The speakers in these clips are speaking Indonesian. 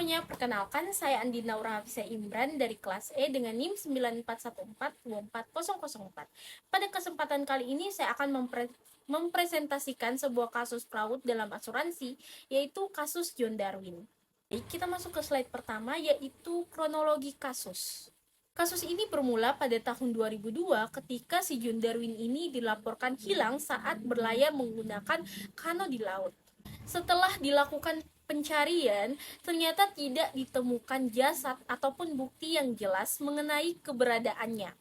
semuanya, perkenalkan saya Andi Naura Hafisa Imran dari kelas E dengan NIM 9414240004. Pada kesempatan kali ini saya akan mempresentasikan sebuah kasus fraud dalam asuransi, yaitu kasus John Darwin. Kita masuk ke slide pertama, yaitu kronologi kasus. Kasus ini bermula pada tahun 2002 ketika si John Darwin ini dilaporkan hilang saat berlayar menggunakan kano di laut. Setelah dilakukan pencarian, ternyata tidak ditemukan jasad ataupun bukti yang jelas mengenai keberadaannya.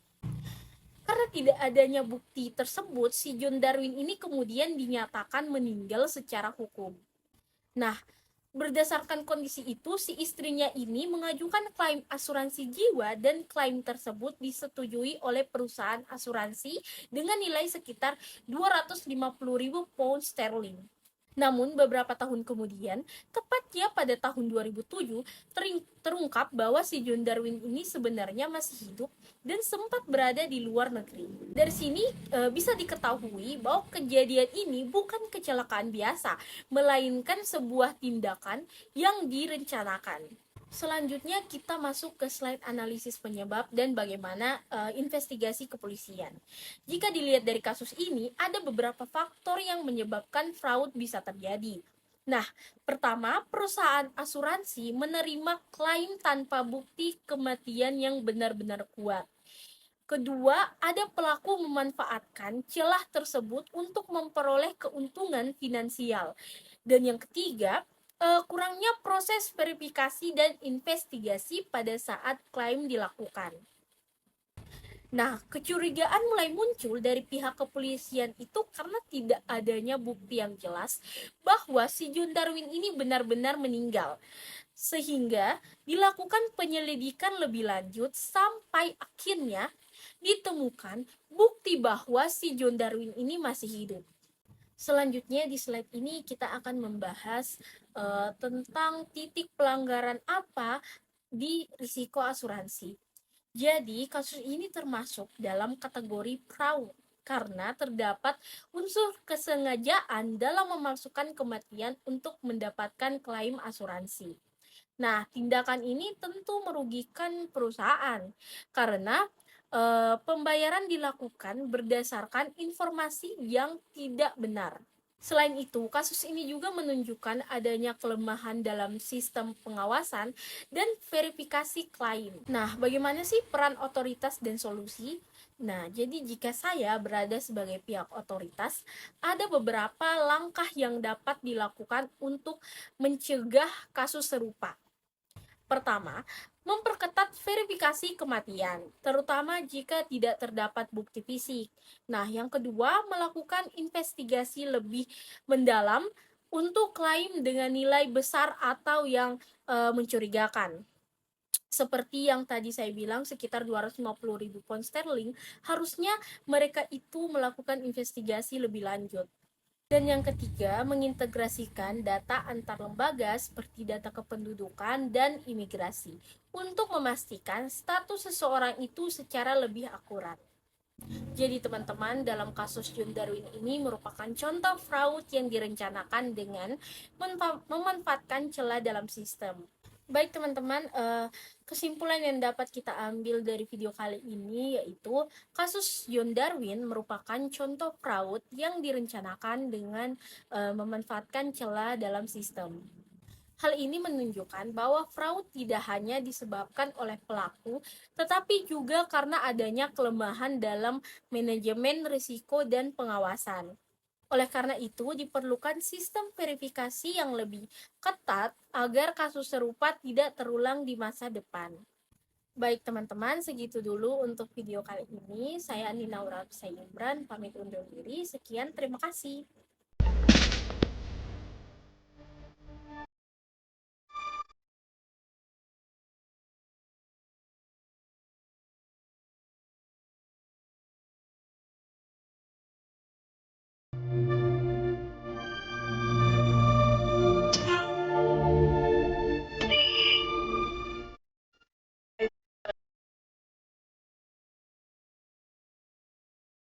Karena tidak adanya bukti tersebut, si John Darwin ini kemudian dinyatakan meninggal secara hukum. Nah, berdasarkan kondisi itu, si istrinya ini mengajukan klaim asuransi jiwa dan klaim tersebut disetujui oleh perusahaan asuransi dengan nilai sekitar 250.000 pound sterling. Namun beberapa tahun kemudian, tepatnya pada tahun 2007, terungkap bahwa si John Darwin ini sebenarnya masih hidup dan sempat berada di luar negeri. Dari sini bisa diketahui bahwa kejadian ini bukan kecelakaan biasa, melainkan sebuah tindakan yang direncanakan. Selanjutnya kita masuk ke slide analisis penyebab dan bagaimana investigasi kepolisian. Jika dilihat dari kasus ini, ada beberapa faktor yang menyebabkan fraud bisa terjadi. Nah, pertama, perusahaan asuransi menerima klaim tanpa bukti kematian yang benar-benar kuat. Kedua, ada pelaku memanfaatkan celah tersebut untuk memperoleh keuntungan finansial. Dan yang ketiga, kurangnya proses verifikasi dan investigasi pada saat klaim dilakukan. Nah, kecurigaan mulai muncul dari pihak kepolisian itu karena tidak adanya bukti yang jelas bahwa si John Darwin ini benar-benar meninggal. Sehingga dilakukan penyelidikan lebih lanjut sampai akhirnya ditemukan bukti bahwa si John Darwin ini masih hidup. Selanjutnya di slide ini kita akan membahas tentang titik pelanggaran apa di risiko asuransi. Jadi kasus ini termasuk dalam kategori fraud karena terdapat unsur kesengajaan dalam memalsukan kematian untuk mendapatkan klaim asuransi. Nah, tindakan ini tentu merugikan perusahaan karena pembayaran dilakukan berdasarkan informasi yang tidak benar. Selain itu, kasus ini juga menunjukkan adanya kelemahan dalam sistem pengawasan dan verifikasi klaim. Nah, bagaimana sih peran otoritas dan solusi? Nah, jadi jika saya berada sebagai pihak otoritas, ada beberapa langkah yang dapat dilakukan untuk mencegah kasus serupa. Pertama, memperketat verifikasi kematian, terutama jika tidak terdapat bukti fisik. Nah, yang kedua, melakukan investigasi lebih mendalam untuk klaim dengan nilai besar atau yang mencurigakan. Seperti yang tadi saya bilang, sekitar 250.000 pound sterling, harusnya mereka itu melakukan investigasi lebih lanjut. Dan yang ketiga, mengintegrasikan data antar lembaga seperti data kependudukan dan imigrasi untuk memastikan status seseorang itu secara lebih akurat. Jadi teman-teman, dalam kasus John Darwin ini merupakan contoh fraud yang direncanakan dengan memanfaatkan celah dalam sistem. Baik teman-teman, kesimpulan yang dapat kita ambil dari video kali ini yaitu kasus John Darwin merupakan contoh fraud yang direncanakan dengan memanfaatkan celah dalam sistem. Hal ini menunjukkan bahwa fraud tidak hanya disebabkan oleh pelaku, tetapi juga karena adanya kelemahan dalam manajemen risiko dan pengawasan. Oleh karena itu, diperlukan sistem verifikasi yang lebih ketat agar kasus serupa tidak terulang di masa depan. Baik teman-teman, segitu dulu untuk video kali ini. Saya Andi Naura Imran, pamit undur diri. Sekian, terima kasih.